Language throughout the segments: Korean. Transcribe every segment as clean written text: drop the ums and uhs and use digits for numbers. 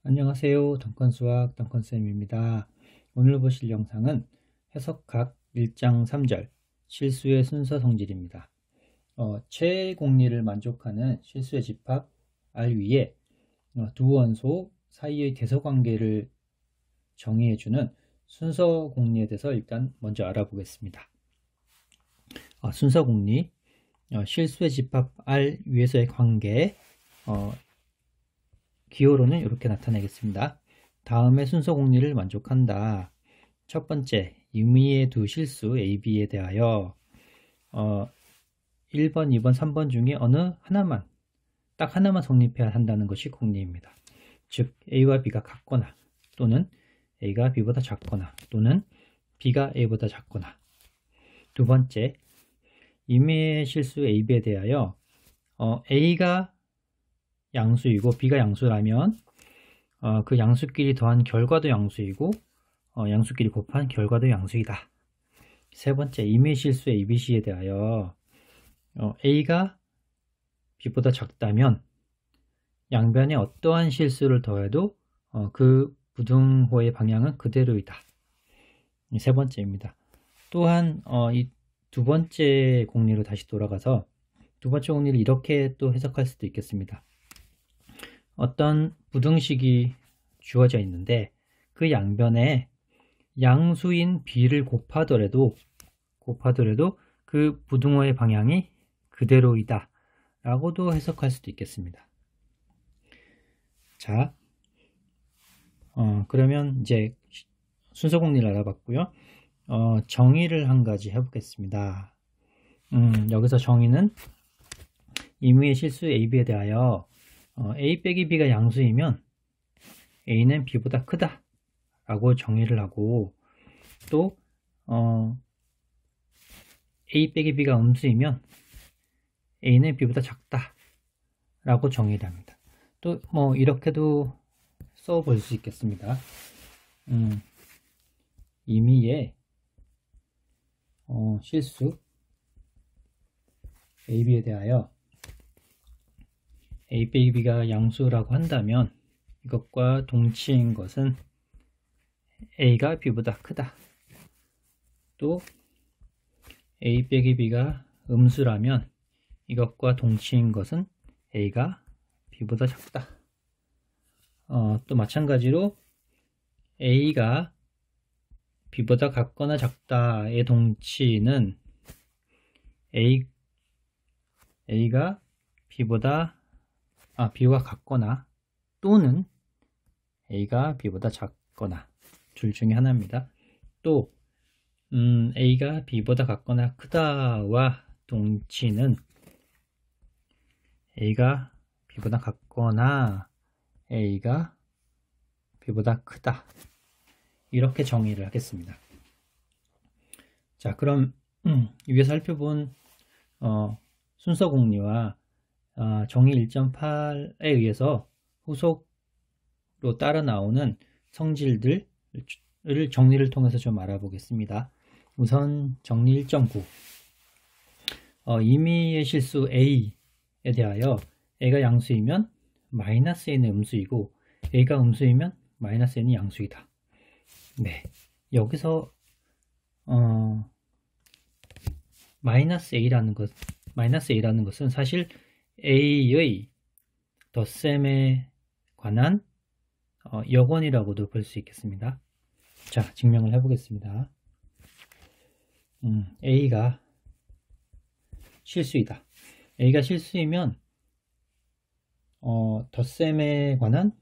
안녕하세요. 덩컨수학 덩컨쌤입니다. 오늘 보실 영상은 해석학 1장 3절 실수의 순서 성질입니다. 최공리를 만족하는 실수의 집합 R 위에 두 원소 사이의 대서관계를 정의해주는 순서 공리에 대해서 일단 먼저 알아보겠습니다. 순서 공리, 실수의 집합 R 위에서의 관계, 기호로는 이렇게 나타내겠습니다. 다음의 순서 공리를 만족한다. 첫 번째, 임의의 두 실수 A, B에 대하여 1번, 2번, 3번 중에 어느 하나만, 딱 하나만 성립해야 한다는 것이 공리입니다. 즉, A와 B가 같거나 또는 A가 B보다 작거나 또는 B가 A보다 작거나. 두 번째, 임의의 실수 A, B에 대하여 A가 양수이고 B가 양수라면 그 양수끼리 더한 결과도 양수이고 양수끼리 곱한 결과도 양수이다. 세 번째, 임의 실수 A, B, C에 대하여 A가 B보다 작다면 양변에 어떠한 실수를 더해도 그 부등호의 방향은 그대로이다. 세 번째입니다. 또한 이 두 번째 공리로 다시 돌아가서 두 번째 공리를 이렇게 또 해석할 수도 있겠습니다. 어떤 부등식이 주어져 있는데 그 양변에 양수인 B를 곱하더라도 그 부등호의 방향이 그대로이다 라고도 해석할 수도 있겠습니다. 자, 그러면 이제 순서 공리를 알아봤고요. 정의를 한 가지 해보겠습니다. 여기서 정의는 임의의 실수 A, B에 대하여 A 빼기 B가 양수이면 A는 B보다 크다 라고 정의를 하고, 또 A 빼기 B가 음수이면 A는 B보다 작다 라고 정의를 합니다. 또 이렇게도 써볼 수 있겠습니다. 임의의 실수 A, B에 대하여 A 빼기 B가 양수라고 한다면 이것과 동치인 것은 A가 B보다 크다. 또 A 빼기 B가 음수라면 이것과 동치인 것은 A가 B보다 작다. 또 마찬가지로 A가 B보다 같거나 작다의 동치는 A가 B와 같거나 또는 A가 B보다 작거나 둘 중에 하나입니다. 또 A가 B보다 같거나 크다와 동치는 A가 B보다 같거나 A가 B보다 크다. 이렇게 정의를 하겠습니다. 자, 그럼 위에서 살펴본 순서 공리와 정의 1.8에 의해서 후속으로 따라 나오는 성질들을 정리를 통해서 좀 알아보겠습니다. 우선 정리 1.9, 임의의 실수 A에 대하여 A가 양수이면 마이너스 A는 음수이고 A가 음수이면 마이너스 N이 양수이다. 네, 여기서 마이너스 A라는 것은 사실 A의 덧셈에 관한 역원이라고도 볼 수 있겠습니다. 자, 증명을 해보겠습니다. A가 실수이다. A가 실수이면 덧셈에 관한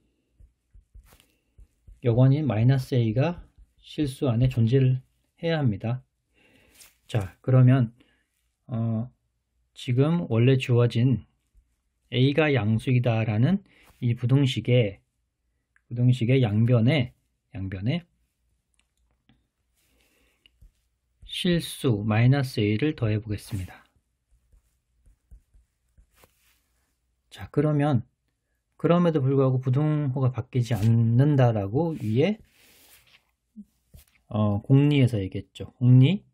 역원인 마이너스 A가 실수 안에 존재를 해야 합니다. 자, 그러면 지금 원래 주어진 A가 양수이다 라는 이 부등식의 양변에 실수 마이너스 A를 더해 보겠습니다. 자, 그럼에도 불구하고 부등호가 바뀌지 않는다라고 위에 공리에서 얘기했죠. 공리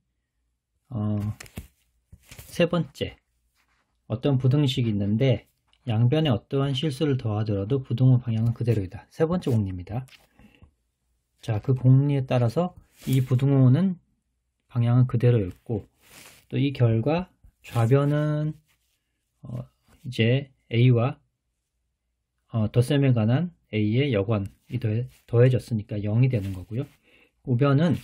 세 번째, 어떤 부등식이 있는데 양변에 어떠한 실수를 더하더라도 부등호 방향은 그대로이다. 세 번째 공리입니다. 자, 그 공리에 따라서 이 부등호는 방향은 그대로였고, 또 이 결과 좌변은 이제 A와 덧셈에 관한 A의 여관이 더해졌으니까 0이 되는 거고요. 우변은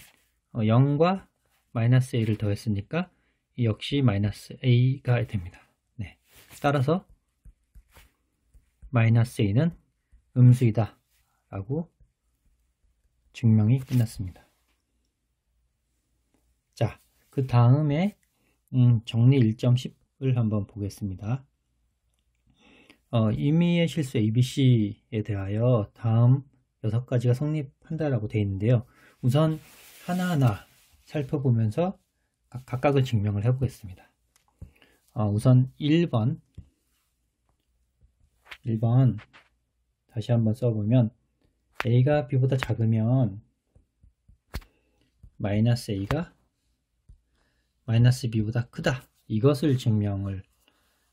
0과 마이너스 A를 더했으니까 역시 마이너스 A가 됩니다. 네. 따라서 마이너스 A는 음수이다 라고 증명이 끝났습니다. 자, 그 다음에 정리 1.10을 한번 보겠습니다. 임의의 실수 ABC에 대하여 다음 6가지가 성립한다라고 되어 있는데요. 우선 하나하나 살펴보면서 각각을 증명을 해보겠습니다. 우선 1번 다시 한번 써보면 A가 B보다 작으면 마이너스 A가 마이너스 B보다 크다. 이것을 증명을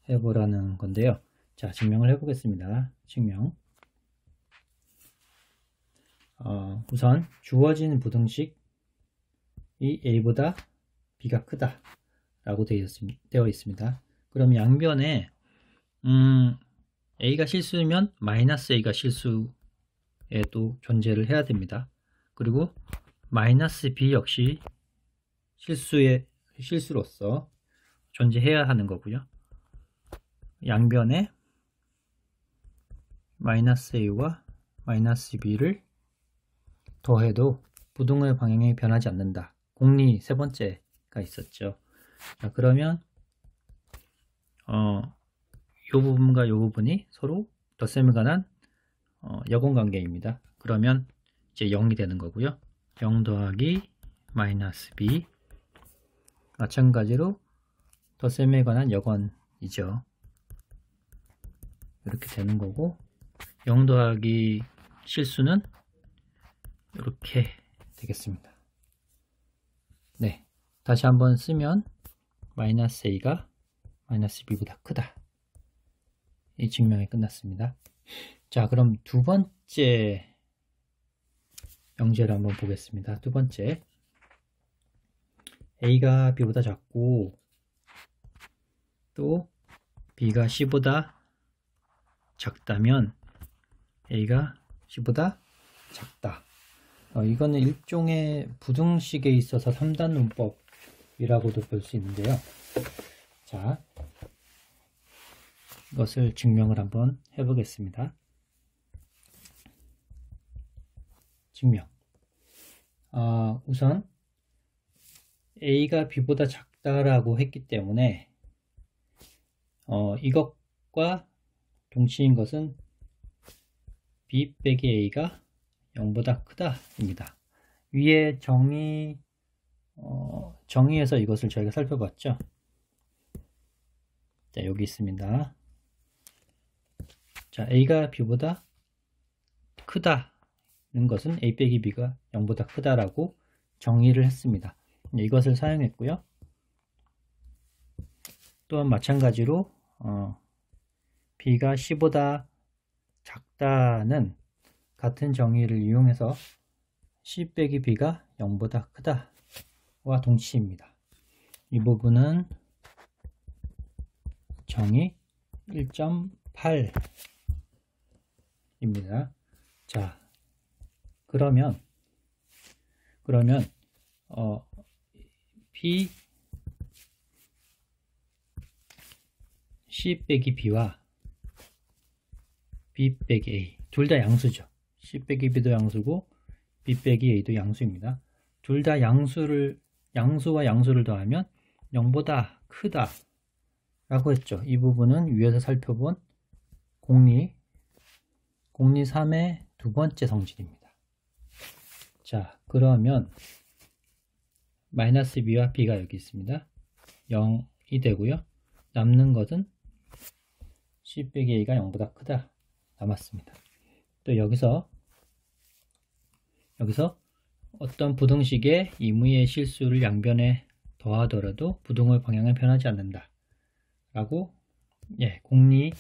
해보라는 건데요. 자, 증명을 해보겠습니다. 증명. 우선 주어진 부등식이 A보다 B가 크다 라고 되어 있습니다. 그럼 양변에 A가 실수면 마이너스 A가 실수에도 존재를 해야 됩니다. 그리고 마이너스 B 역시 실수로서 존재해야 하는 거고요. 양변에 마이너스 A와 마이너스 B를 더해도 부등호의 방향이 변하지 않는다. 공리 세 번째가 있었죠. 자, 그러면 이 부분과 이 부분이 서로 덧셈에 관한 여건 관계입니다. 그러면 이제 0이 되는 거고요. 0 더하기 마이너스 B, 마찬가지로 덧셈에 관한 여건이죠. 이렇게 되는 거고, 0 더하기 실수는 이렇게 되겠습니다. 네, 다시 한번 쓰면 마이너스 A가 마이너스 B보다 크다. 이 증명이 끝났습니다. 자, 그럼 두 번째 명제를 한번 보겠습니다. 두 번째, A가 B보다 작고 또 B가 C보다 작다면 A가 C보다 작다. 이거는 일종의 부등식에 있어서 3단 문법이라고도 볼 수 있는데요. 자, 이것을 증명을 한번 해보겠습니다. 증명. 우선 A가 B보다 작다라고 했기 때문에 이것과 동치인 것은 B 빼기 A가 0보다 크다 입니다. 위에 정의에서 이것을 저희가 살펴봤죠. 자, 여기 있습니다. 자, A가 B보다 크다는 것은 A 빼기 B가 0보다 크다라고 정의를 했습니다. 이것을 사용했고요. 또한 마찬가지로 B가 C보다 작다는 같은 정의를 이용해서 C 빼기 B가 0보다 크다와 동치입니다. 이 부분은 정의 1.8입니다. 자, 그러면 B C 빼기 B와 B 빼기 A 둘 다 양수죠. C 빼기 B도 양수고 B 빼기 A도 양수입니다. 둘 다 양수와 양수를 더하면 0보다 크다 라고 했죠. 이 부분은 위에서 살펴본 공리 3의 두 번째 성질입니다. 자, 그러면 마이너스 B와 B가 여기 있습니다. 0이 되고요. 남는 것은 C 빼기 A가 0보다 크다 남았습니다. 또 여기서 어떤 부등식의 임의의 실수를 양변에 더하더라도 부등호의 방향은 변하지 않는다 라고 공리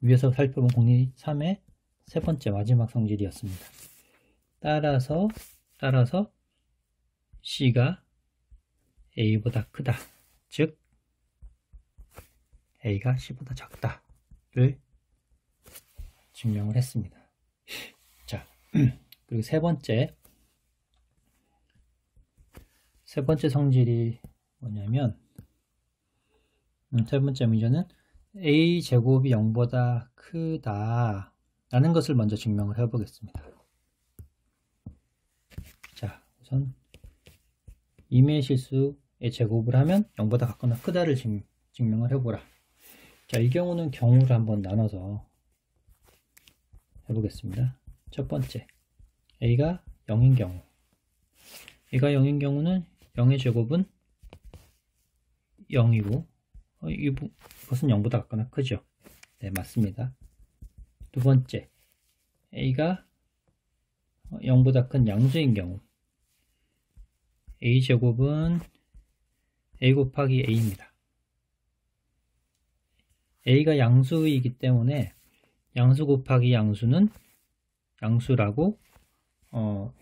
위에서 살펴본 공리 3의 세 번째 마지막 성질이었습니다. 따라서 C가 A보다 크다. 즉 A가 C보다 작다를 증명을 했습니다. 자, 그리고 세 번째 성질이 뭐냐면 세 번째 문제는 A제곱이 0보다 크다 라는 것을 먼저 증명을 해 보겠습니다. 자, 우선 임의 실수의 제곱을 하면 0보다 같거나 크다를 증명을 해보라. 자, 이 경우는 경우를 한번 나눠서 해보겠습니다. 첫 번째, A가 0인 경우. A가 0인 경우는 0의 제곱은 0이고, 이것은 0보다 같거나 크죠? 네, 맞습니다. 두 번째, A가 0보다 큰 양수인 경우. A제곱은 A 곱하기 A입니다. A가 양수이기 때문에 양수 곱하기 양수는 양수라고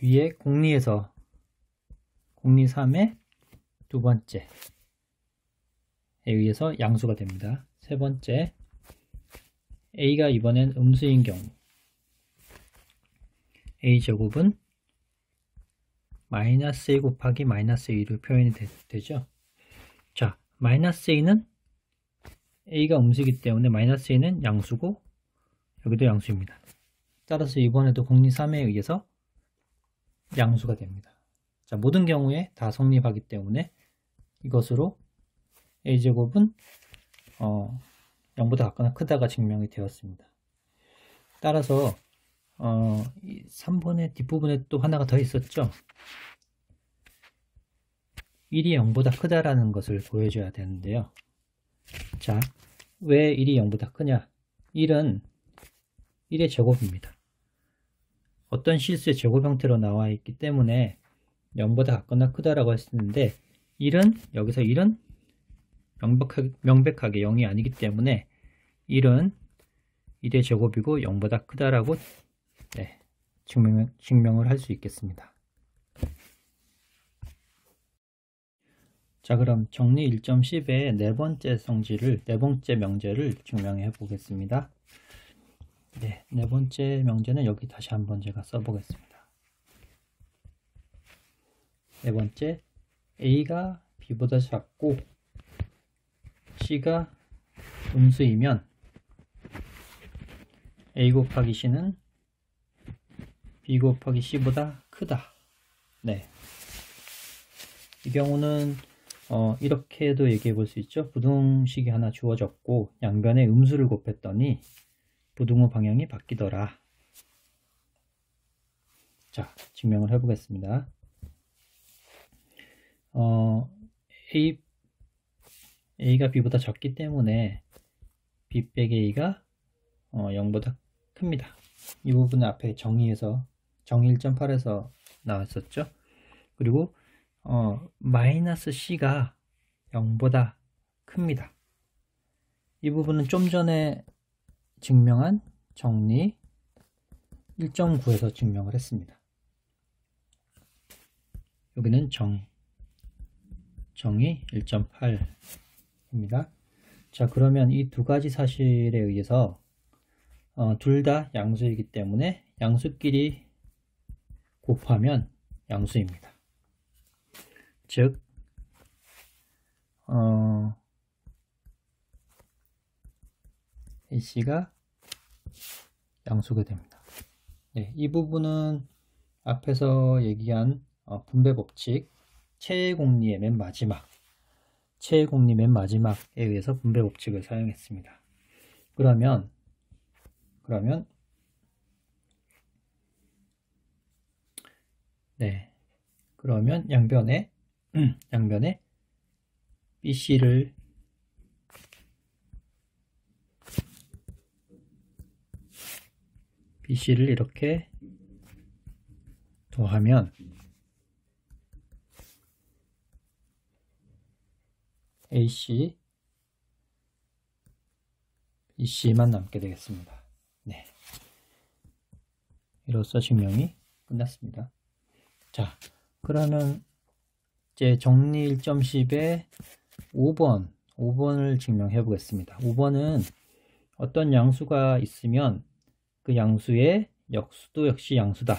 위에 공리에서 공리 3의 두 번째에 의해서 양수가 됩니다. 세 번째, A가 이번엔 음수인 경우 A제곱은 마이너스 A 곱하기 마이너스 A로 표현이 되죠. 자, 마이너스 A는 A가 음수이기 때문에 마이너스 A는 양수고 여기도 양수입니다. 따라서 이번에도 공리 3에 의해서 양수가 됩니다. 자, 모든 경우에 다 성립하기 때문에 이것으로 A제곱은 0보다 같거나 크다가 증명이 되었습니다. 따라서 3번의 뒷부분에 또 하나가 더 있었죠. 1이 0보다 크다라는 것을 보여줘야 되는데요. 자, 왜 1이 0보다 크냐? 1은 1의 제곱입니다. 어떤 실수의 제곱 형태로 나와 있기 때문에 0보다 같거나 크다라고 했었는데 1은 여기서 1은 명백하게 0이 아니기 때문에 1은 1의 제곱이고 0보다 크다라고 증명을 할 수 있겠습니다. 자, 그럼 정리 1.10의 네 번째 명제를 증명해 보겠습니다. 네 번째 명제는 여기 다시 한번 제가 써보겠습니다. 네 번째, A가 B보다 작고 C가 음수이면 A 곱하기 C는 B 곱하기 C보다 크다. 네. 이 경우는 이렇게도 얘기해 볼 수 있죠. 부등식이 하나 주어졌고 양변에 음수를 곱했더니 부등호 방향이 바뀌더라. 자, 증명을 해 보겠습니다. A가 B보다 작기 때문에 B 빼기 A가 0보다 큽니다. 이 부분은 앞에 정의 1.8에서 나왔었죠. 그리고 마이너스 C가 0보다 큽니다. 이 부분은 좀 전에 증명한 정리 1.9에서 증명을 했습니다. 여기는 정의 1.8입니다. 자, 그러면 이 두 가지 사실에 의해서 둘 다 양수이기 때문에 양수끼리 곱하면 양수입니다. 즉 A씨가 양수가 됩니다. 네, 이 부분은 앞에서 얘기한 분배 법칙 최애 공리의 맨 마지막에 의해서 분배 법칙을 사용했습니다. 그러면 양변에 BC를 이렇게 더하면 AC 이 C만 남게 되겠습니다. 네. 이로써 증명이 끝났습니다. 자, 그러면 이제 정리 1.10의 5번을 증명해 보겠습니다. 5번은 어떤 양수가 있으면 그 양수의 역수도 역시 양수다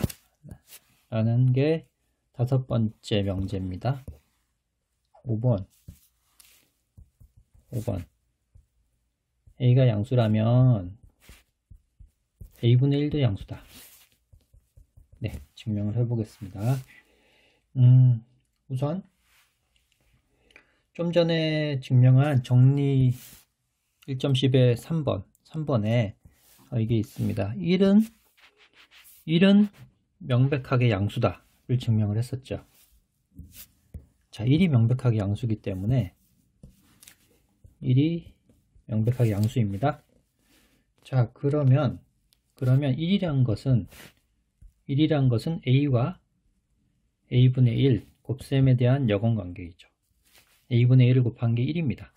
라는 게 5번째 명제입니다. 5번 A가 양수라면 A분의 1도 양수다. 네, 증명을 해보겠습니다. 우선 좀 전에 증명한 정리 1.10의 3번에 이게 있습니다. 1은 명백하게 양수다를 증명을 했었죠. 자, 1이 명백하게 양수이기 때문에 1이 명백하게 양수입니다. 자, 그러면 1이란 것은 A와 A분의 1 곱셈에 대한 여건관계이죠. A분의 1을 곱한 게 1입니다.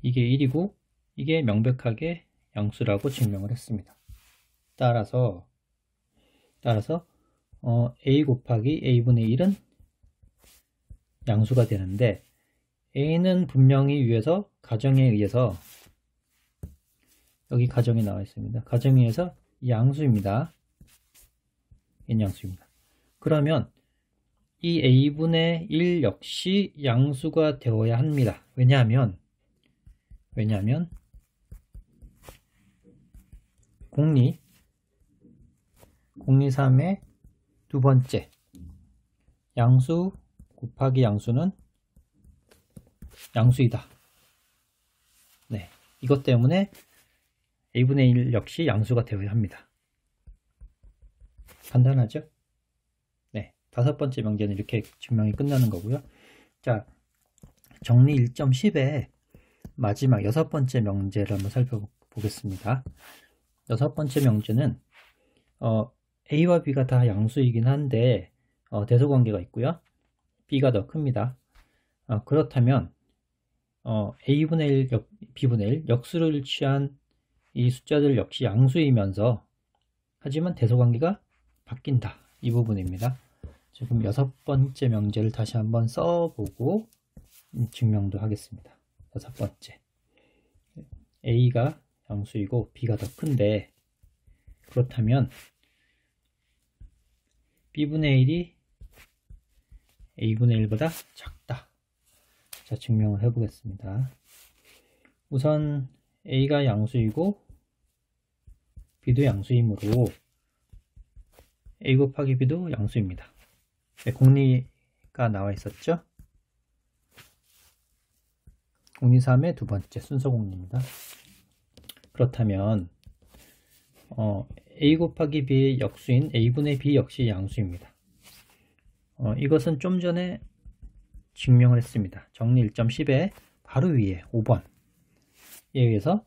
이게 1이고 이게 명백하게 양수라고 증명을 했습니다. 따라서 A 곱하기 A분의 1은 양수가 되는데 A는 분명히 위에서 가정에 의해서 여기 가정이 나와 있습니다. 가정에 의해서 양수입니다. 얘는 양수입니다. 그러면 이 A분의 1 역시 양수가 되어야 합니다. 왜냐하면 공리 3의 두 번째 양수 곱하기 양수는 양수이다. 네, 이것 때문에 A분의 1 역시 양수가 되어야 합니다. 간단하죠? 네, 5번째 명제는 이렇게 증명이 끝나는 거고요. 자, 정리 1.10의 마지막 6번째 명제를 한번 살펴보겠습니다. 6번째 명제는 A와 B가 다 양수이긴 한데 대소관계가 있고요. B가 더 큽니다. 그렇다면 A분의 1, B분의 1 역수를 취한 이 숫자들 역시 양수이면서 하지만 대소관계가 바뀐다. 이 부분입니다. 지금 6번째 명제를 다시 한번 써보고 증명도 하겠습니다. 6번째 A가 양수이고 B가 더 큰데 그렇다면 B분의 1이 A분의 1보다 작다. 자, 증명을 해보겠습니다. 우선 A가 양수이고 B도 양수이므로 A 곱하기 B도 양수입니다. 네, 공리가 나와 있었죠? 공리 3의 두 번째 순서 공리입니다. 그렇다면 A 곱하기 B의 역수인 A분의 B 역시 양수입니다. 이것은 좀 전에 증명을 했습니다. 정리 1.10의 바로 위에 5번에 의해서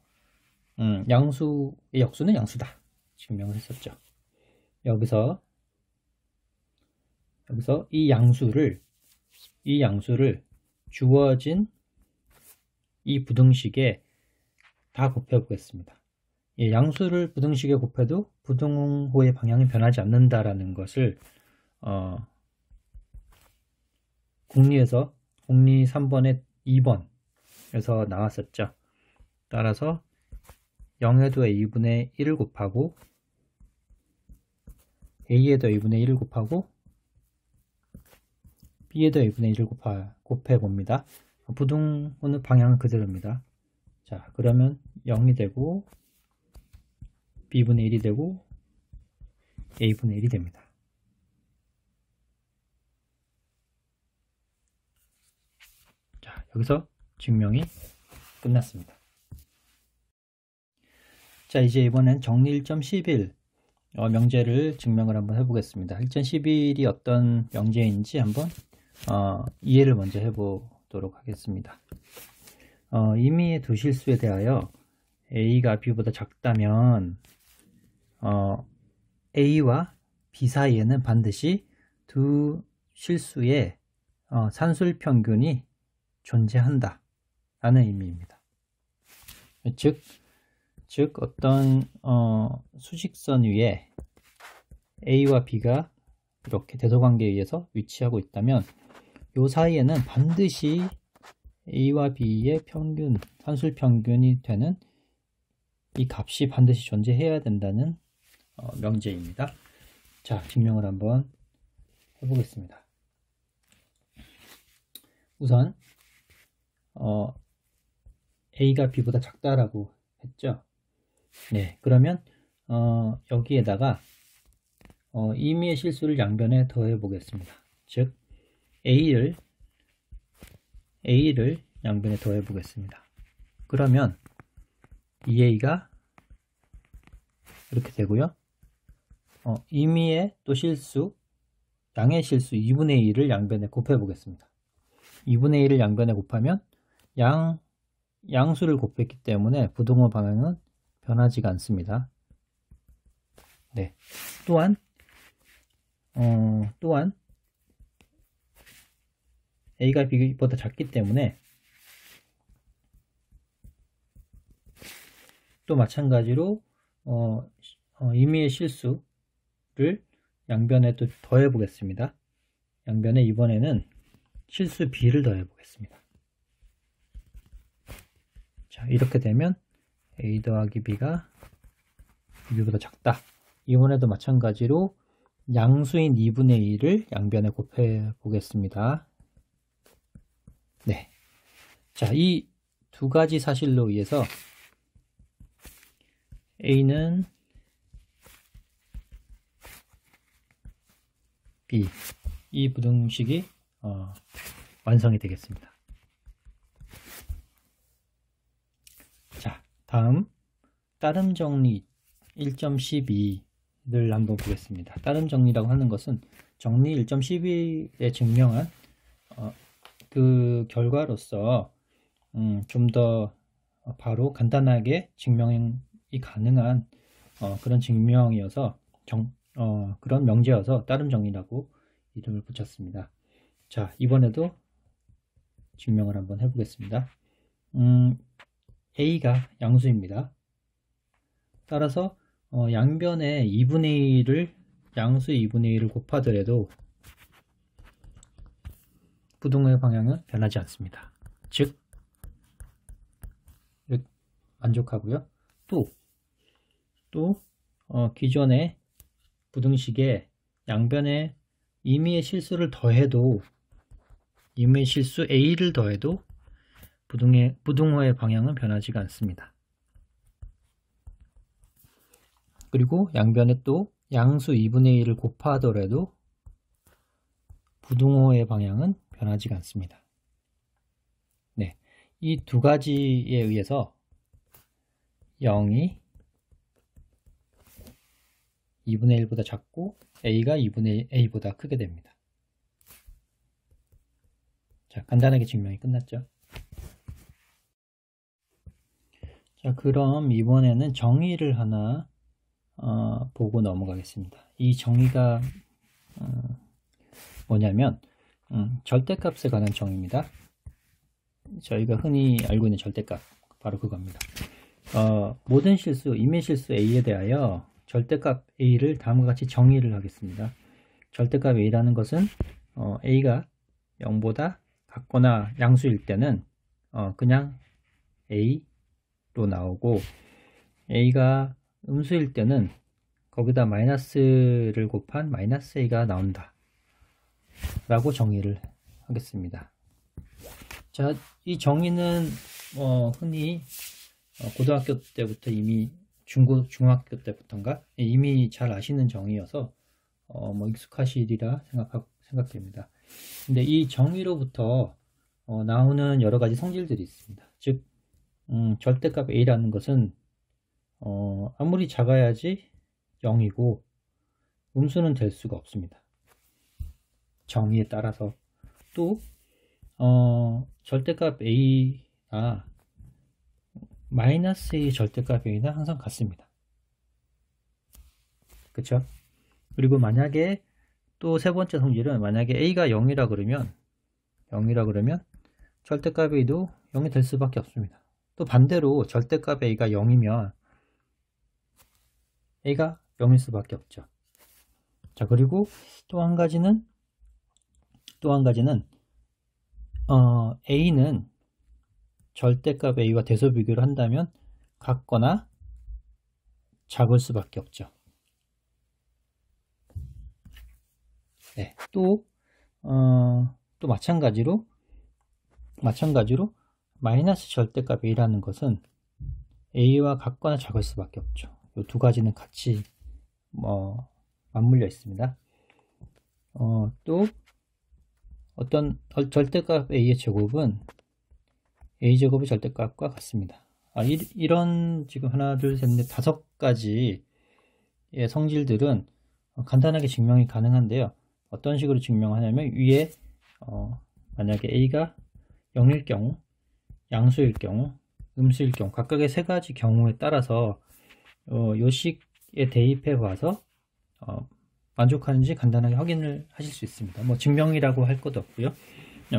양수의 역수는 양수다 증명을 했었죠. 여기서 이 양수를 주어진 이 부등식에 다 곱해 보겠습니다. 양수를 부등식에 곱해도 부등호의 방향이 변하지 않는다라는 것을 공리 3번의 2번에서 나왔었죠. 따라서 0에도 A분의 1을 곱하고 A에도 A분의 1을 곱하고 B에도 A분의 1을 곱해 봅니다. 부등호는 방향은 그대로입니다. 자, 그러면 0이 되고 B분의 1이 되고 A분의 1이 됩니다. 자, 여기서 증명이 끝났습니다. 자, 이제 이번엔 정리 1.11 명제를 증명을 한번 해보겠습니다. 1.11이 어떤 명제인지 한번 이해를 먼저 해보도록 하겠습니다. 임의의 두 실수에 대하여 A가 B보다 작다면 A와 B 사이에는 반드시 두 실수의 산술평균이 존재한다 라는 의미입니다. 즉 어떤 수직선 위에 A와 B가 이렇게 대소관계에 의해서 위치하고 있다면 이 사이에는 반드시 A와 B의 평균, 산술평균이 되는 이 값이 반드시 존재해야 된다는 명제입니다. 자, 증명을 한번 해보겠습니다. 우선 A가 B보다 작다라고 했죠. 네, 그러면 여기에다가 임의의 실수를 양변에 더해 보겠습니다. 즉 A를 양변에 더해 보겠습니다. 그러면 2A가 이렇게 되고요. 임의의 또 실수, 양의 실수 2분의 1을 양변에 곱해 보겠습니다. 2분의 1을 양변에 곱하면 양수를 곱했기 때문에 부등호 방향은 변하지가 않습니다. 네. 또한 A가 B보다 작기 때문에 또 마찬가지로 임의의 실수를 양변에 또 더해 보겠습니다. 양변에 이번에는 실수 B를 더해 보겠습니다. 자, 이렇게 되면 A 더하기 B가 B보다 작다. 이번에도 마찬가지로 양수인 2분의 1을 양변에 곱해 보겠습니다. 네. 자, 이 두 가지 사실로 의해서 A는 B, 이 부등식이 완성이 되겠습니다. 자, 다음 따름 정리 1.12를 한번 보겠습니다. 따름 정리라고 하는 것은 정리 1.12에 증명한 그 결과로서 좀 더 바로 간단하게 증명이 가능한 그런 증명이어서 그런 명제여서 따름 정리라고 이름을 붙였습니다. 자, 이번에도 증명을 한번 해보겠습니다. A가 양수입니다. 따라서 양변에 2분의 1을 양수 2분의 1을 곱하더라도 부등호의 방향은 변하지 않습니다. 즉 만족하고요. 또 기존의 부등식에 양변에 임의의 실수를 더해도 임의의 실수 A를 더해도 부등호의 방향은 변하지가 않습니다. 그리고 양변에 또 양수 2분의 1을 곱하더라도 부등호의 방향은 변하지가 않습니다. 네, 이 두 가지에 의해서 0이 2분의 1보다 작고 A가 2분의 A보다 크게 됩니다. 자, 간단하게 증명이 끝났죠. 자, 그럼 이번에는 정의를 하나 보고 넘어가겠습니다. 이 정의가 뭐냐면 절대값에 관한 정의입니다. 저희가 흔히 알고 있는 절대값 바로 그겁니다. 모든 실수, 임의 실수 A에 대하여 절대값 A를 다음과 같이 정의를 하겠습니다. 절대값 A라는 것은 A가 0보다 같거나 양수일 때는 그냥 A로 나오고 A가 음수일 때는 거기다 마이너스를 곱한 마이너스 A가 나온다 라고 정의를 하겠습니다. 자, 이 정의는 흔히 고등학교 때부터 이미 중학교 때부터인가 이미 잘 아시는 정의여서 익숙하시리라 생각됩니다. 근데 이 정의로부터 나오는 여러 가지 성질들이 있습니다. 즉 절대값 A라는 것은 아무리 작아야지 0이고 음수는 될 수가 없습니다. 정의에 따라서 또 절대값 A가 마이너스 A 절대값 A는 항상 같습니다. 그쵸? 그리고 만약에 또 세 번째 성질은 만약에 A가 0이라 그러면 절대값 A도 0이 될 수밖에 없습니다. 또 반대로 절대값 a가 0이면 a가 0일 수밖에 없죠. 자, 그리고 또 한 가지는 a는 절대값 a와 대소 비교를 한다면 같거나 작을 수밖에 없죠. 네, 또 마찬가지로 마이너스 절대값 a라는 것은 a와 같거나 작을 수밖에 없죠. 이 두 가지는 같이 맞물려 있습니다. 또 어떤 절대값 a의 제곱은 a제곱의 절대값과 같습니다. 이런 지금 하나, 둘, 셋, 넷, 5가지의 성질들은 간단하게 증명이 가능한데요. 어떤 식으로 증명하냐면 위에 만약에 a가 0일 경우, 양수일 경우, 음수일 경우 각각의 3가지 경우에 따라서 요 식에 대입해 봐서 만족하는지 간단하게 확인을 하실 수 있습니다. 뭐 증명이라고 할 것도 없고요.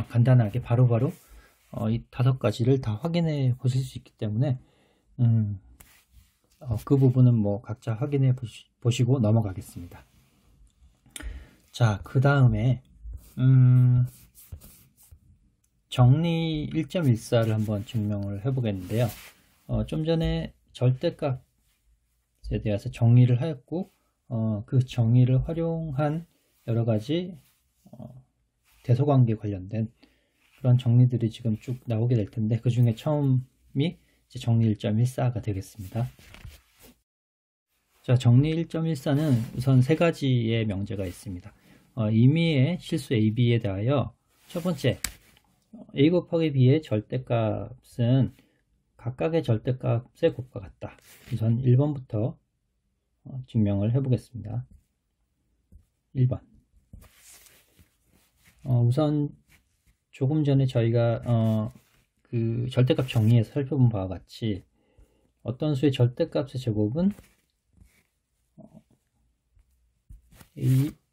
간단하게 바로바로 이 5가지를 다 확인해 보실 수 있기 때문에 그 부분은 뭐 각자 확인해 보시고 넘어가겠습니다. 자, 그 다음에 정리 1.14를 한번 증명을 해 보겠는데요. 좀 전에 절대값에 대해서 정리를 하였고 그 정의를 활용한 여러가지 대소관계 관련된 그런 정리들이 지금 쭉 나오게 될 텐데, 그 중에 처음이 이제 정리 1.14가 되겠습니다. 자, 정리 1.14는 우선 3가지의 명제가 있습니다. 임의의 실수 AB에 대하여 첫 번째, A 곱하기 B의 절대값은 각각의 절대값의 곱과 같다. 우선 1번부터 증명을 해 보겠습니다. 1번. 우선 조금 전에 저희가 그 절대값 정의에서 살펴본 바와 같이 어떤 수의 절대값의 제곱은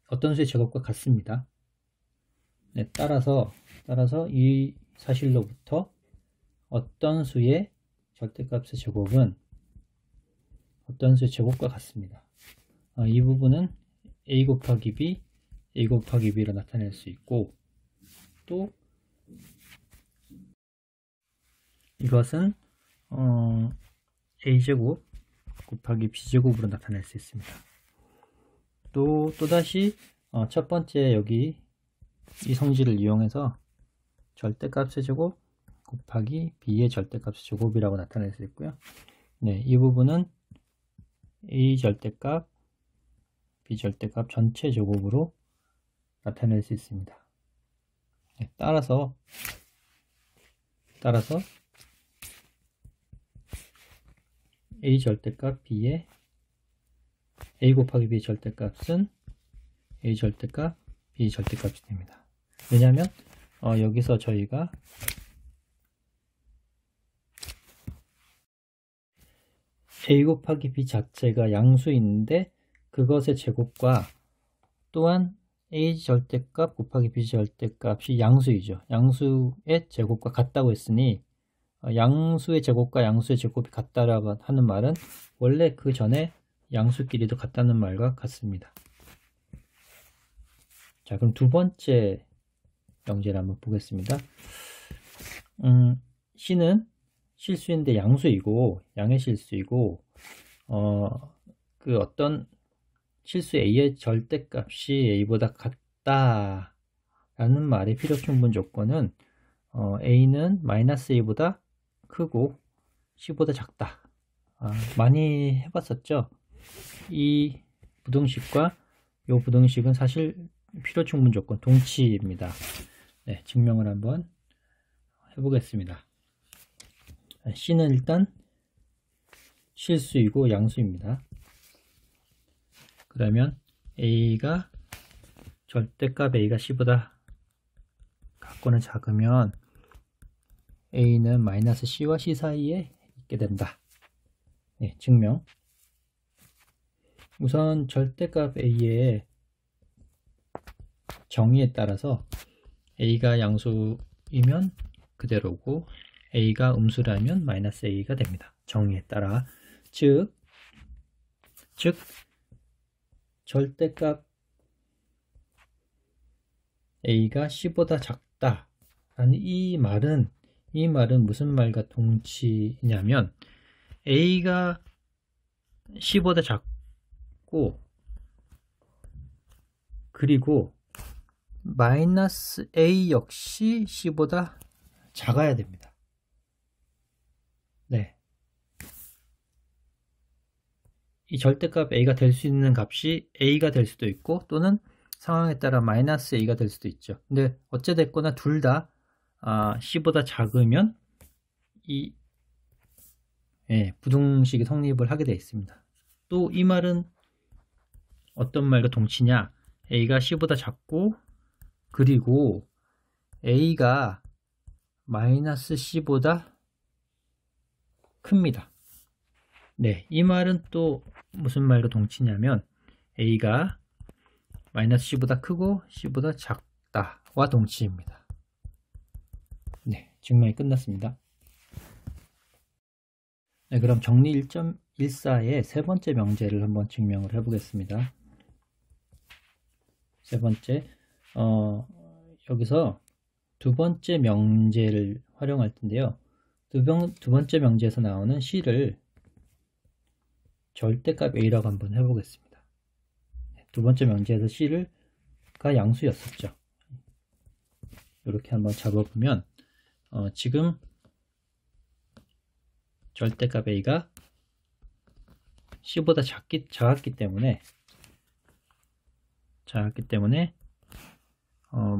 어떤 수의 제곱과 같습니다. 네, 따라서 이 사실로부터 어떤 수의 절대값의 제곱은 어떤 수의 제곱과 같습니다. 이 부분은 a 곱하기 b, a 곱하기 b로 나타낼 수 있고, 또 이것은 a제곱 곱하기 b제곱으로 나타낼 수 있습니다. 또다시 첫 번째 여기 이 성질을 이용해서 절대값의 제곱 곱하기 b의 절대값의 제곱이라고 나타낼 수 있고요. 네, 이 부분은 a 절대값, b 절대값 전체 제곱으로 나타낼 수 있습니다. 네, 따라서 a 절대값 b의 a 곱하기 b 절대값은 a 절대값, b 절대값이 됩니다. 왜냐하면 여기서 저희가 a 곱하기 b 자체가 양수인데 그것의 제곱과 또한 a 절대값 곱하기 b 절대값이 양수이죠. 양수의 제곱과 같다고 했으니 양수의 제곱과 양수의 제곱이 같다라고 하는 말은 원래 그 전에 양수끼리도 같다는 말과 같습니다. 자, 그럼 두 번째 명제를 한번 보겠습니다. C는 실수인데 양수이고 양의 실수이고 그 어떤 실수 A의 절대값이 A보다 같다 라는 말의 필요충분 조건은 A는 마이너스 A보다 크고 C보다 작다. 많이 해봤었죠. 이 부등식과 이 부등식은 사실 필요충분 조건 동치입니다. 네, 증명을 한번 해보겠습니다. C는 일단 실수이고 양수입니다. 그러면 A가 절대값 A가 C보다 같거나 작으면 A는 마이너스 C와 C 사이에 있게 된다. 네, 증명. 우선 절대값 A의 정의에 따라서 A가 양수이면 그대로고 a가 음수라면 마이너스 a가 됩니다. 정의에 따라. 즉 절대값 a가 c보다 작다라는 이 말은 무슨 말과 동치냐면 a가 c보다 작고 그리고 마이너스 a 역시 c보다 작아야 됩니다. 네. 이 절대값 a가 될 수 있는 값이 a가 될 수도 있고 또는 상황에 따라 마이너스 a가 될 수도 있죠. 근데 어찌됐거나 둘 다 c보다 작으면 이 부등식이 성립을 하게 되어 있습니다. 또 이 말은 어떤 말과 동치냐? a가 c보다 작고 그리고 a가 마이너스 c보다 큽니다. 네, 이 말은 또 무슨 말과 동치냐면 a가 마이너스 c보다 크고 c보다 작다와 동치입니다. 네, 증명이 끝났습니다. 네, 그럼 정리 1.14의 세 번째 명제를 한번 증명을 해보겠습니다. 세 번째, 여기서 두 번째 명제를 활용할 텐데요. 두 번째 명제에서 나오는 c를 절대값 a라고 한번 해보겠습니다. 두 번째 명제에서 c가 양수였었죠. 이렇게 한번 잡아보면 지금 절대값 a가 c보다 작았기 때문에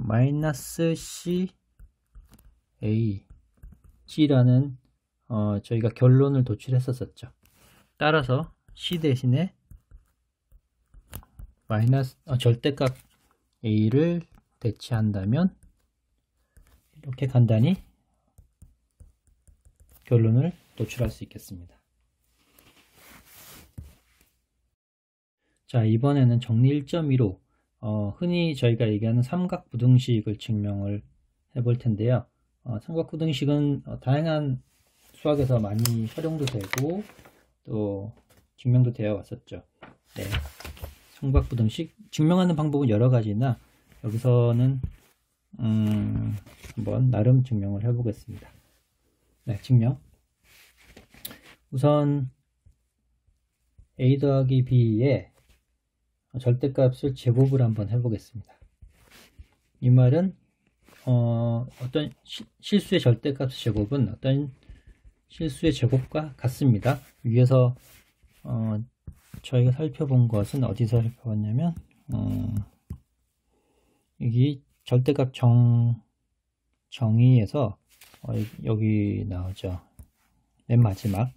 마이너스 c a c라는 저희가 결론을 도출했었죠. 따라서 c 대신에 절대값 a를 대체한다면 이렇게 간단히 결론을 도출할 수 있겠습니다. 자, 이번에는 정리 1.15 흔히 저희가 얘기하는 삼각부등식을 증명을 해볼 텐데요. 삼각부등식은 다양한 수학에서 많이 활용도 되고 또 증명도 되어 왔었죠. 네, 삼각부등식 증명하는 방법은 여러 가지나 여기서는 한번 나름 증명을 해보겠습니다. 네, 증명. 우선 a 더하기 b의 절대값을 제곱을 한번 해보겠습니다. 이 말은 어떤 실수의 절대값 제곱은 어떤 실수의 제곱과 같습니다. 위에서 저희가 살펴본 것은 어디서 살펴봤냐면 여기 절대값 정의에서 여기 나오죠. 맨 마지막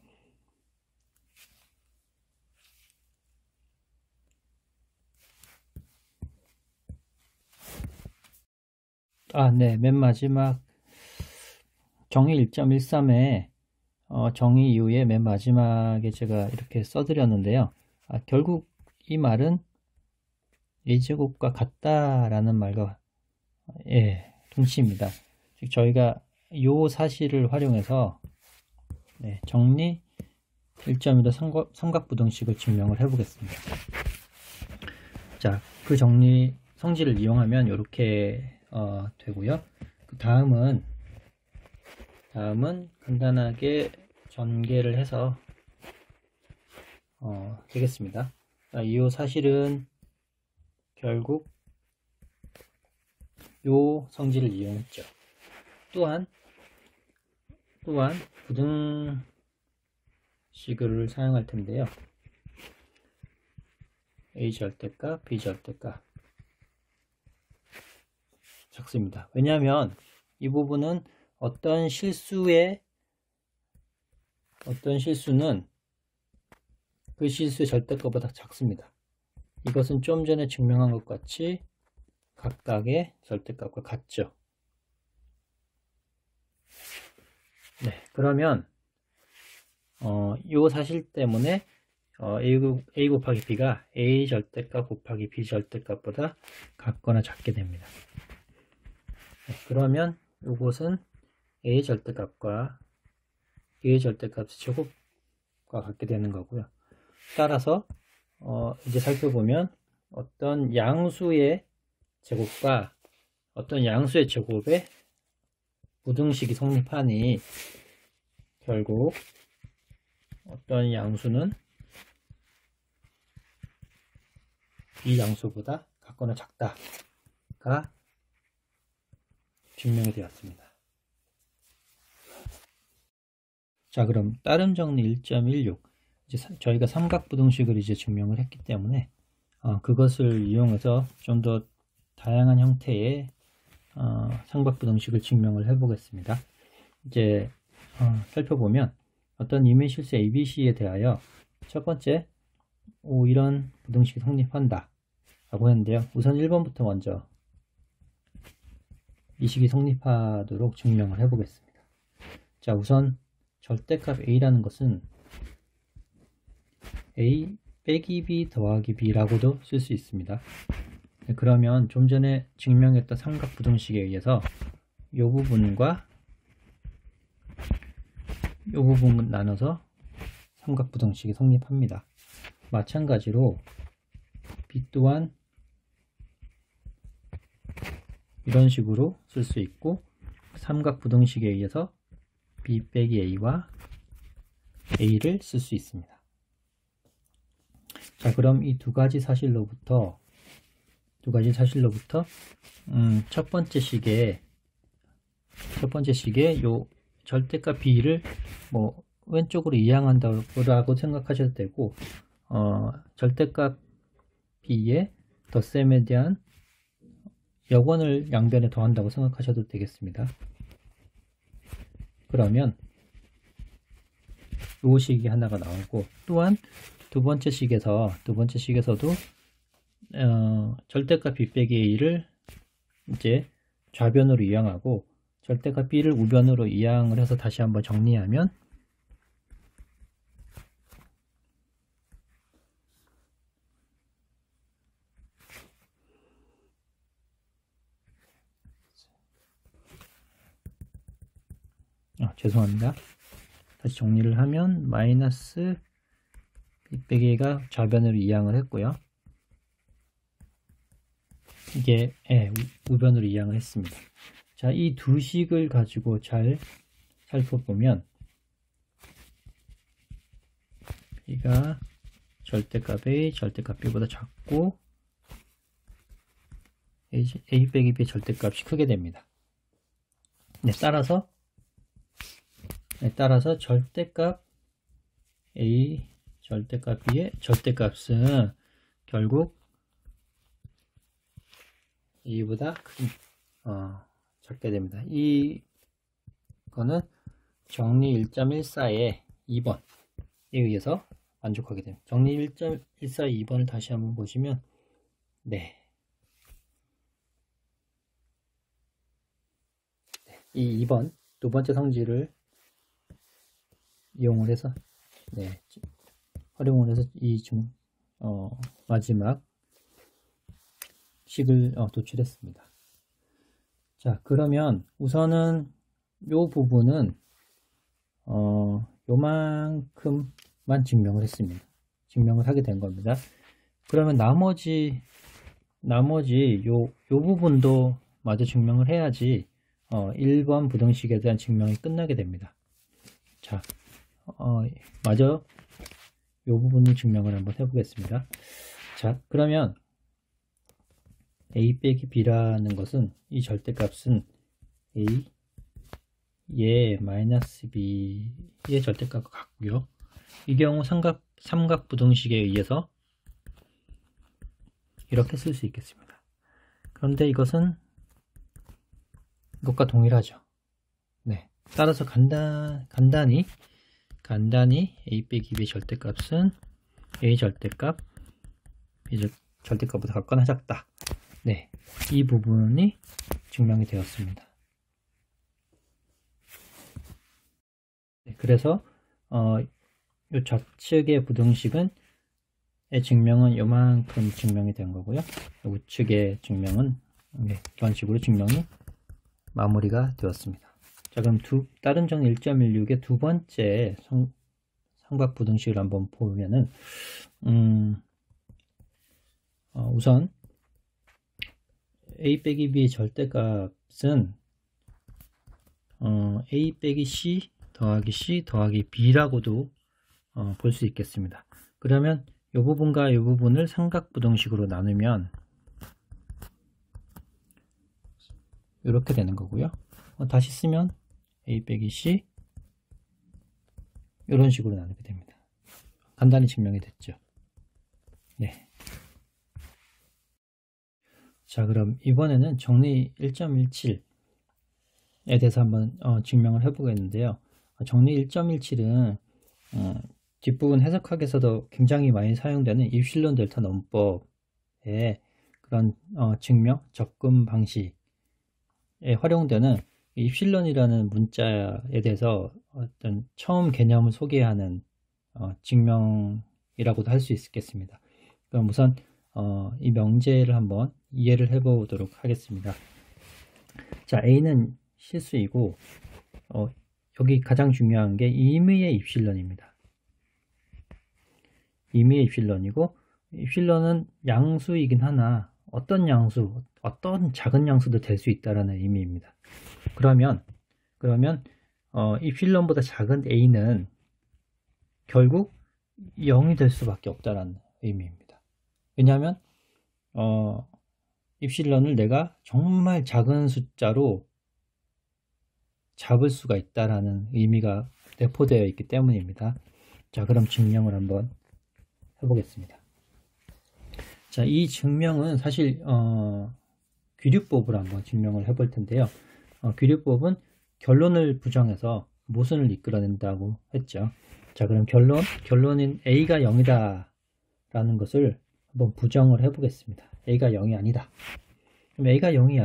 맨 마지막 정의 1.13에 정의 이후에 맨 마지막에 제가 이렇게 써드렸는데요. 결국 이 말은 a제곱과 같다라는 말과 동치입니다. 즉 저희가 이 사실을 활용해서 정리 1.15 삼각부등식을 증명을 해보겠습니다. 자, 그 정리 성질을 이용하면 이렇게 되고요. 그 다음은 간단하게 전개를 해서 되겠습니다. 이 사실은 결국 이 성질을 이용했죠. 또한 부등식을 사용할 텐데요. a 절대값, b 절대값 작습니다. 왜냐하면 이 부분은 어떤 실수는 그 실수의 절대값보다 작습니다. 이것은 좀 전에 증명한 것 같이 각각의 절대값과 같죠. 네, 그러면 이 사실 때문에 a 곱하기 b가 a 절대값 곱하기 b 절대값보다 같거나 작게 됩니다. 네, 그러면 이것은 a 절대값과 A의 절대값의 제곱과 같게 되는 거고요. 따라서 이제 살펴보면 어떤 양수의 제곱과 어떤 양수의 제곱에 부등식이 성립하니 결국 어떤 양수는 이 양수보다 같거나 작다가 증명이 되었습니다. 자, 그럼 따름 정리 1.16 이제 저희가 삼각부등식을 이제 증명을 했기 때문에 그것을 이용해서 좀 더 다양한 형태의 삼각부등식을 증명을 해 보겠습니다. 이제 살펴보면 어떤 임의실수 ABC에 대하여 첫 번째 이런 부등식이 성립한다 라고 했는데요. 우선 1번부터 먼저 이 식이 성립하도록 증명을 해 보겠습니다. 자, 우선 절대값 A라는 것은 A 빼기 B 더하기 B라고도 쓸 수 있습니다. 그러면 좀 전에 증명했던 삼각부등식에 의해서 이 부분과 이 부분 나눠서 삼각부등식이 성립합니다. 마찬가지로 B 또한 이런 식으로 쓸 수 있고 삼각부등식에 의해서 B 빼기 A와 A를 쓸 수 있습니다. 자, 그럼 이 두 가지 사실로부터 첫 번째 식의 요 절대값 B를 뭐 왼쪽으로 이항한다고 생각하셔도 되고 절대값 B의 덧셈에 대한 역원을 양변에 더한다고 생각하셔도 되겠습니다. 그러면 요 식이 하나가 나오고 또한 두 번째 식에서도 절대값 B 빼기 A를 이제 좌변으로 이항하고 절대값 B를 우변으로 이항을 해서 다시 한번 정리하면 죄송합니다. 다시 정리를 하면 마이너스 B 빼기 A가 좌변으로 이항을 했고요. 이게 우변으로 이항을 했습니다. 자, 이 두 식을 가지고 잘 살펴보면 B가 절대값 A, 절대값 B보다 작고 A 빼기 B의 절대값이 크게 됩니다. 따라서 절대값 A, 절대값 B의 절대값은 결국 A보다 작게 됩니다. 이거는 정리 1.14의 2번에 의해서 만족하게 됩니다. 정리 1.14의 2번을 다시 한번 보시면 이 2번 두 번째 성질을 이용을 해서 활용을 해서 이 마지막 식을 도출했습니다. 자, 그러면 우선은 요 부분은 요만큼만 증명을 했습니다. 증명을 하게 된 겁니다. 그러면 나머지 요 부분도 마저 증명을 해야지 1번 부등식에 대한 증명이 끝나게 됩니다. 자, 마저 요 부분을 증명을 한번 해보겠습니다. 자, 그러면 A 빼기 B라는 것은 이 절대값은 A의 마이너스 B의 절대값과 같고요. 이 경우 삼각부등식에 의해서 이렇게 쓸 수 있겠습니다. 그런데 이것은 이것과 동일하죠. 따라서 간단히 A 빼기 B의 절대값은 A 절대값 B 절대값보다 같거나 작다. 이 부분이 증명이 되었습니다. 그래서 이 좌측의 부등식은 증명은 요만큼 증명이 된 거고요. 우측의 증명은 이런 식으로 증명이 마무리가 되었습니다. 자, 그럼 다른 정리 1.16의 두 번째 삼각부등식을 한번 보면은, 우선 a 빼기 b의 절대값은 a 빼기 c 더하기 b라고도 볼 수 있겠습니다. 그러면 이 부분과 이 부분을 삼각부등식으로 나누면 이렇게 되는 거고요. 다시 쓰면 a 빼기 c 이런 식으로 나누게 됩니다. 간단히 증명이 됐죠. 네. 자, 그럼 이번에는 정리 1.17에 대해서 한번 증명을 해보겠는데요. 정리 1.17은 뒷부분 해석학에서도 굉장히 많이 사용되는 입실론 델타 논법의 그런 증명, 접근 방식에 활용되는 입실론이라는 문자에 대해서 어떤 처음 개념을 소개하는 증명이라고도 할 수 있겠습니다. 그럼 우선 이 명제를 한번 이해를 해보도록 하겠습니다. 자, A는 실수이고 여기 가장 중요한 게 임의의 입실론입니다. 임의의 입실론이고, 입실론은 양수이긴 하나 어떤 양수, 어떤 작은 양수도 될 수 있다라는 의미입니다. 그러면 입실론보다 작은 A는 결국 0이 될 수밖에 없다라는 의미입니다. 왜냐하면 입실론을 내가 정말 작은 숫자로 잡을 수가 있다라는 의미가 내포되어 있기 때문입니다. 자, 그럼 증명을 한번 해보겠습니다. 자, 이 증명은 사실 귀류법으로 한번 증명을 해볼 텐데요. 귀류법은 결론을 부정해서 모순을 이끌어낸다고 했죠. 자, 그럼 결론인 A가 0이다 라는 것을 한번 부정을 해보겠습니다. A가 0이 아니다. 그럼 A가 0이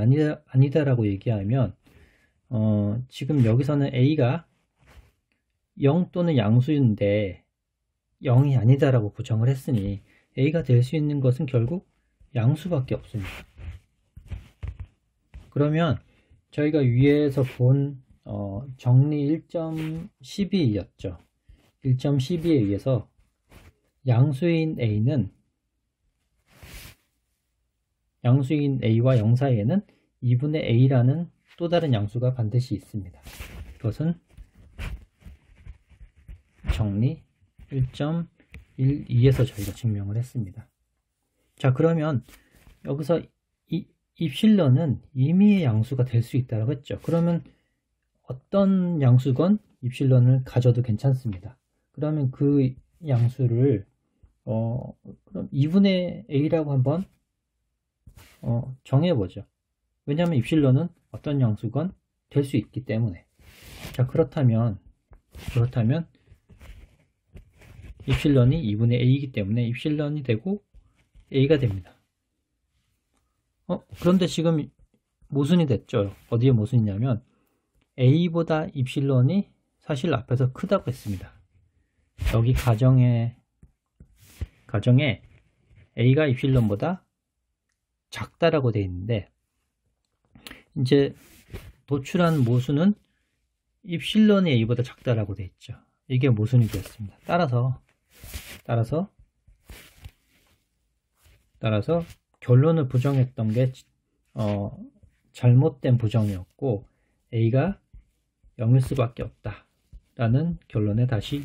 아니다 라고 얘기하면 지금 여기서는 A가 0 또는 양수인데 0이 아니다 라고 부정을 했으니 A가 될 수 있는 것은 결국 양수밖에 없습니다. 그러면 저희가 위에서 본 정리 1.12였죠. 1.12에 의해서 양수인 A와 0 사이에는 2분의 A라는 또 다른 양수가 반드시 있습니다. 그것은 정리 1.12에서 저희가 증명을 했습니다. 자, 그러면 여기서 이 입실론은 임의의 양수가 될 수 있다고 했죠. 그러면 어떤 양수건 입실론을 가져도 괜찮습니다. 그러면 그 양수를 그럼 2분의 A라고 한번 정해보죠. 왜냐하면 입실론은 어떤 양수건 될 수 있기 때문에. 자, 그렇다면 입실론이 2분의 A이기 때문에 입실론이 되고 A가 됩니다. 그런데 지금 모순이 됐죠. 어디에 모순이냐면 A보다 입실론이 사실 앞에서 크다고 했습니다. 여기 가정에 A가 입실론보다 작다라고 되어 있는데, 이제 도출한 모순은 입실론이 A보다 작다라고 되어 있죠. 이게 모순이 되었습니다. 따라서 결론을 부정했던 게 잘못된 부정이었고 A가 0일 수밖에 없다라는 결론에 다시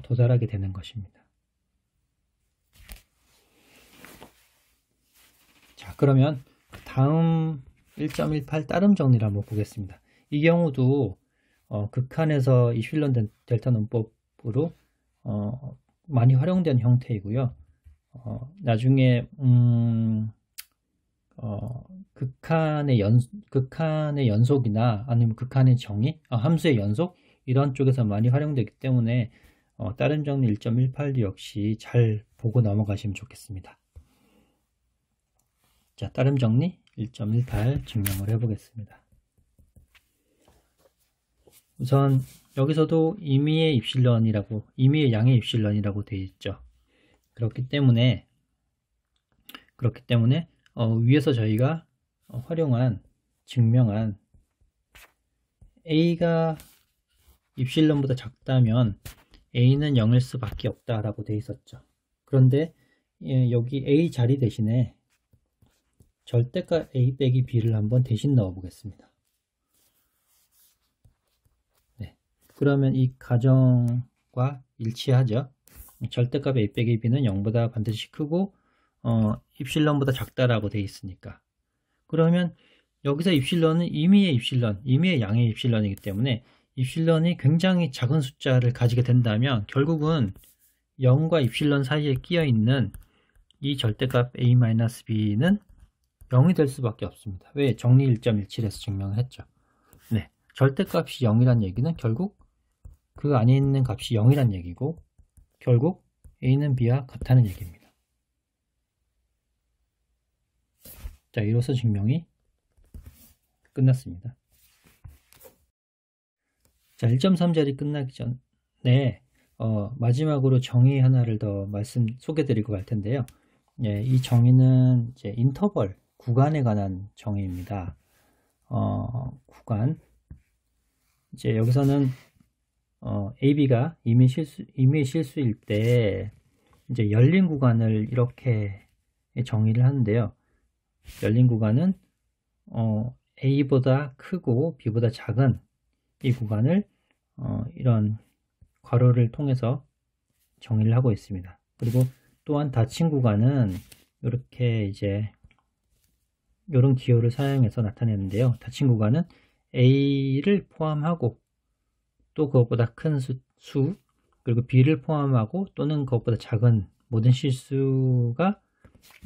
도달하게 되는 것입니다. 자, 그러면 다음 1.18 따름 정리를 한번 보겠습니다. 이 경우도 극한에서 입실론 델타 논법으로 많이 활용된 형태이고요. 나중에 극한의 연속이나 아니면 극한의 정의, 함수의 연속 이런 쪽에서 많이 활용되기 때문에 따름 정리 1.18도 역시 잘 보고 넘어가시면 좋겠습니다. 자, 따름 정리 1.18 증명을 해보겠습니다. 우선 여기서도 임의의 양의 입실론이라고 되어 있죠. 그렇기 때문에 위에서 저희가 증명한 A가 입실론보다 작다면 A는 0일 수밖에 없다라고 되어 있었죠. 그런데 여기 A 자리 대신에 절대값 A 빼기 B를 한번 대신 넣어 보겠습니다. 네. 그러면 이 가정과 일치하죠. 절대값 A 빼기 B는 0보다 반드시 크고 입실론보다 작다라고 되어 있으니까. 그러면 여기서 입실론은 임의의 입실론, 임의의 양의 입실론이기 때문에 입실론이 굉장히 작은 숫자를 가지게 된다면 결국은 0과 입실론 사이에 끼어 있는 이 절대값 A-B는 0이 될 수밖에 없습니다. 왜? 정리 1.17에서 증명을 했죠. 네, 절대값이 0이란 얘기는 결국 그 안에 있는 값이 0이란 얘기고 결국 A는 B와 같다는 얘기입니다. 자, 이로써 증명이 끝났습니다. 자, 1.3절이 끝나기 전에 마지막으로 정의 하나를 더 소개드리고 갈 텐데요. 예, 이 정의는 이제 인터벌, 구간에 관한 정의입니다. 구간. 이제 여기서는 AB가 임의 실수일 때 이제 열린 구간을 이렇게 정의를 하는데요. 열린 구간은 A보다 크고 B보다 작은 이 구간을 이런 괄호를 통해서 정의를 하고 있습니다. 그리고 또한 닫힌 구간은 이렇게 이제 이런 기호를 사용해서 나타내는데요. 닫힌 구간은 A를 포함하고 또 그것보다 큰 수 그리고 B를 포함하고 또는 그것보다 작은 모든 실수가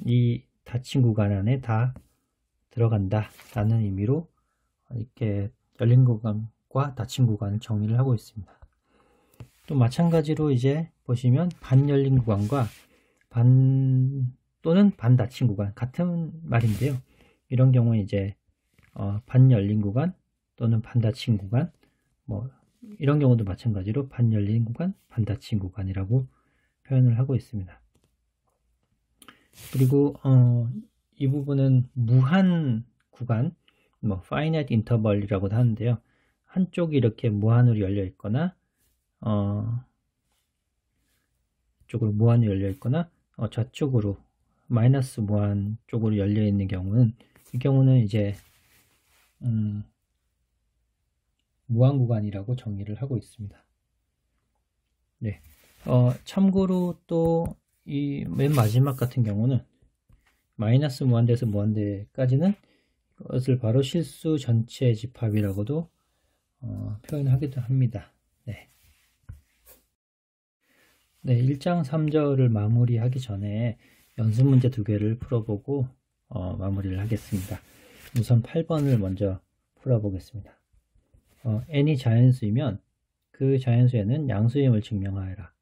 이 닫힌 구간 안에 다 들어간다 라는 의미로 이렇게 열린 구간과 닫힌 구간을 정의를 하고 있습니다. 또 마찬가지로 이제 보시면 반 열린 구간과 또는 반 닫힌 구간 같은 말인데요. 이런 경우에 이제 반 열린 구간 또는 반 닫힌 구간 뭐 이런 경우도 마찬가지로 반 열린 구간, 반 닫힌 구간이라고 표현을 하고 있습니다. 그리고 이 부분은 무한 구간, 뭐 finite interval이라고도 하는데요. 한쪽이 이렇게 무한으로 열려 있거나 이쪽으로 무한으로 열려 있거나 좌측으로 마이너스 무한 쪽으로 열려 있는 경우는 이 경우는 이제 무한 구간이라고 정의를 하고 있습니다. 네. 참고로 또 이 맨 마지막 같은 경우는 마이너스 무한대에서 무한대까지는 그것을 바로 실수 전체 집합이라고도 표현하기도 합니다. 네. 네, 1장 3절을 마무리하기 전에 연습 문제 2개를 풀어보고 마무리를 하겠습니다. 우선 8번을 먼저 풀어보겠습니다. n이 자연수이면 그 자연수에는 양수임을 증명하여라.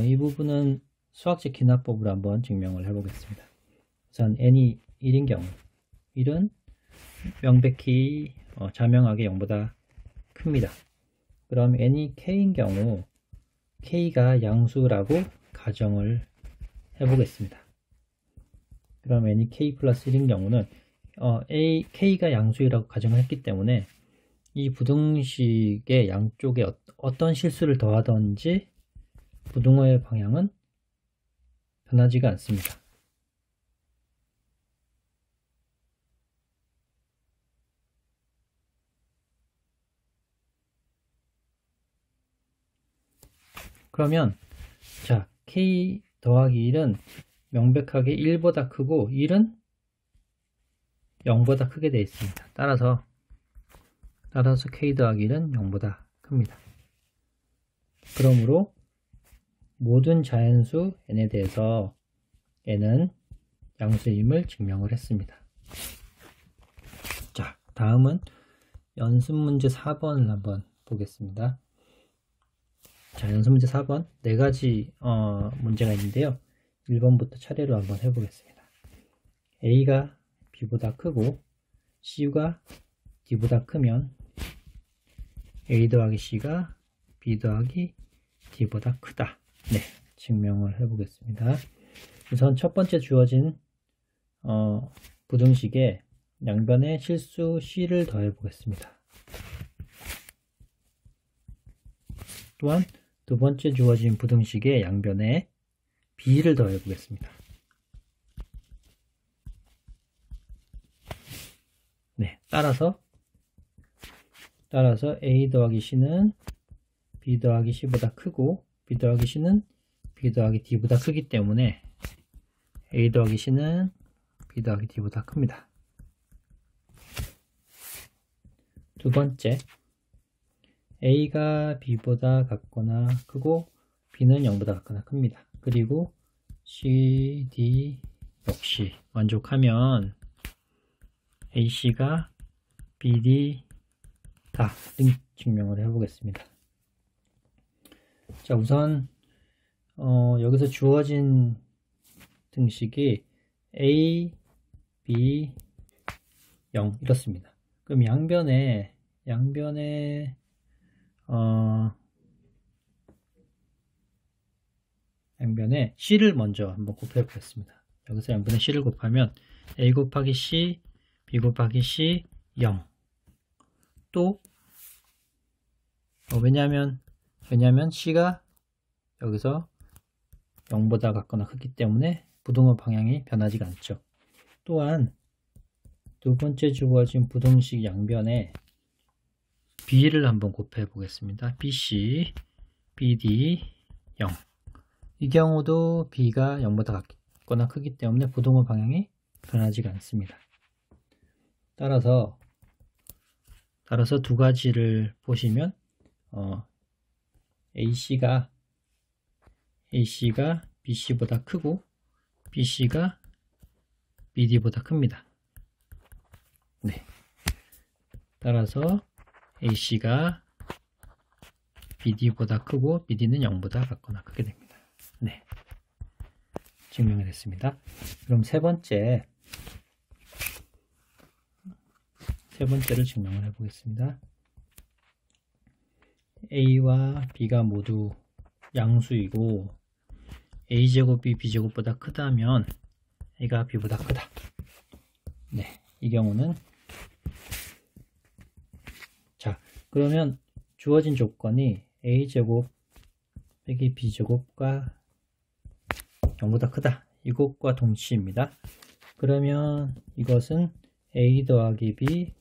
이 부분은 수학적 기납법으로 한번 증명을 해보겠습니다. 우선 n이 1인 경우 1은 명백히 자명하게 0보다 큽니다. 그럼 n이 k인 경우 k가 양수라고 가정을 해보겠습니다. 그럼 n이 k 플러스 1인 경우는 k가 양수라고 가정을 했기 때문에 이 부등식의 양쪽에 어떤 실수를 더하든지 부등호의 방향은 변하지가 않습니다. 그러면 자, k 더하기 1은 명백하게 1보다 크고 1은 0보다 크게 되어 있습니다. 따라서 k 더하기 1은 0보다 큽니다. 그러므로 모든 자연수 n에 대해서 n은 양수임을 증명을 했습니다. 자, 다음은 연습 문제 4번을 한번 보겠습니다. 자, 연습 문제 4번 4가지 문제가 있는데요. 1번부터 차례로 한번 해보겠습니다. A가 B보다 크고 C가 D보다 크면 A 더하기 C가 B 더하기 D보다 크다. 네, 증명을 해보겠습니다. 우선 첫 번째 주어진 부등식에 양변에 실수 C를 더해 보겠습니다. 또한 두 번째 주어진 부등식의 양변에 b를 더해 보겠습니다. 네, 따라서 a 더하기 c는 b 더하기 c보다 크고 b 더하기 c는 b 더하기 d보다 크기 때문에 a 더하기 c는 b 더하기 d보다 큽니다. 두 번째, a가 b보다 같거나 크고 b는 0보다 같거나 큽니다. 그리고 c, d 역시 만족하면 ac가 b, d 다 증명을 해보겠습니다. 자, 우선 여기서 주어진 등식이 a, b, 0 이렇습니다. 그럼 양변에 c를 먼저 한번 곱해 보겠습니다. 여기서 양변에 c를 곱하면 a 곱하기 c, b 곱하기 c, 0. 또 왜냐하면 c가 여기서 0보다 같거나 크기 때문에 부등호 방향이 변하지가 않죠. 또한 두 번째 주어진 부등식 양변에 b를 한번 곱해 보겠습니다. bc, bd, 0. 이 경우도 b가 0보다 같거나 크기 때문에 부등호 방향이 변하지가 않습니다. 따라서 두 가지를 보시면 AC가 BC보다 크고 BC가 BD보다 큽니다. 네. 따라서 AC가 BD보다 크고 BD는 0보다 같거나 크게 됩니다. 네. 증명이 됐습니다. 그럼 세 번째를 증명을 해보겠습니다. A와 B가 모두 양수이고 A제곱이 B제곱보다 크다면 A가 B보다 크다. 네, 이 경우는 자, 그러면 주어진 조건이 A제곱 빼기 B제곱과 0보다 크다. 이것과 동치입니다. 그러면 이것은 A 더하기 B,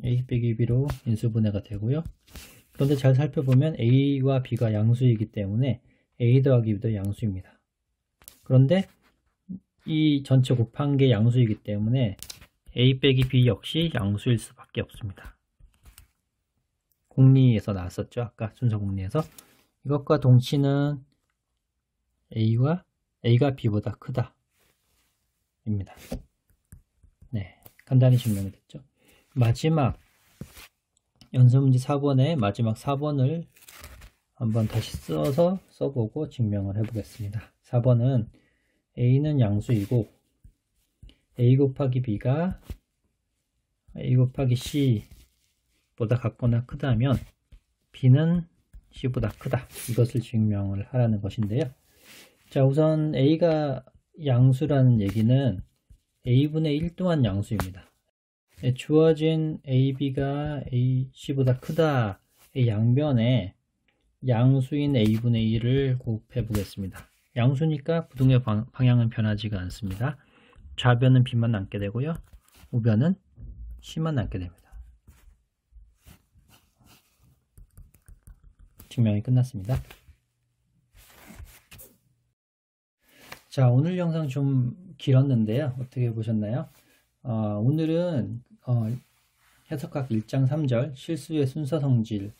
A 빼기 B로 인수분해가 되고요. 그런데 잘 살펴보면 A와 B가 양수이기 때문에 A 더하기 B도 양수입니다. 그런데 이 전체 곱한 게 양수이기 때문에 A 빼기 B 역시 양수일 수밖에 없습니다. 공리에서 나왔었죠. 아까 순서 공리에서. 이것과 동치는 A가 B보다 크다 입니다. 네, 간단히 증명이 됐죠. 마지막 연습문제 4번의 마지막 4번을 한번 다시 써보고 증명을 해보겠습니다. 4번은 A는 양수이고 A 곱하기 B가 A 곱하기 C보다 같거나 크다면 B는 C보다 크다. 이것을 증명을 하라는 것인데요. 자, 우선 A가 양수라는 얘기는 A분의 1 또한 양수입니다. 주어진 AB가 AC보다 크다 의 양변에 양수인 A분의 1을 곱해 보겠습니다. 양수니까 부등의 방향은 변하지가 않습니다. 좌변은 B만 남게 되고요. 우변은 C만 남게 됩니다. 증명이 끝났습니다. 자, 오늘 영상 좀 길었는데요. 어떻게 보셨나요? 오늘은 해석학 1장 3절 실수의 순서 성질에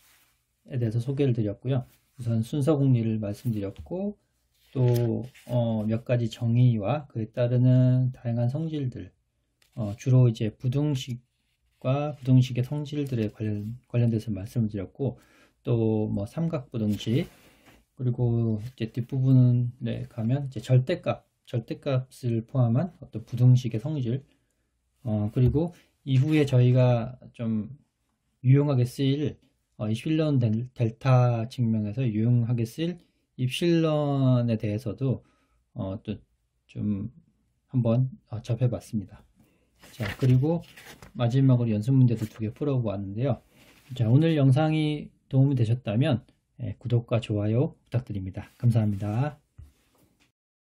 대해서 소개를 드렸고요. 우선 순서 공리를 말씀드렸고 또 몇 가지 정의와 그에 따르는 다양한 성질들 주로 이제 부등식과 부등식의 성질들에 관련돼서 말씀을 드렸고 또 뭐 삼각부등식 그리고 이제 뒷부분에 가면 이제 절대값을 포함한 어떤 부등식의 성질 그리고 이후에 저희가 좀 유용하게 쓰일 입실론 델타 측면에서 유용하게 쓰일 입실론에 대해서도 또 좀 한번 접해 봤습니다. 자, 그리고 마지막으로 연습 문제도 2개 풀어보았는데요. 자, 오늘 영상이 도움이 되셨다면 구독과 좋아요 부탁드립니다. 감사합니다.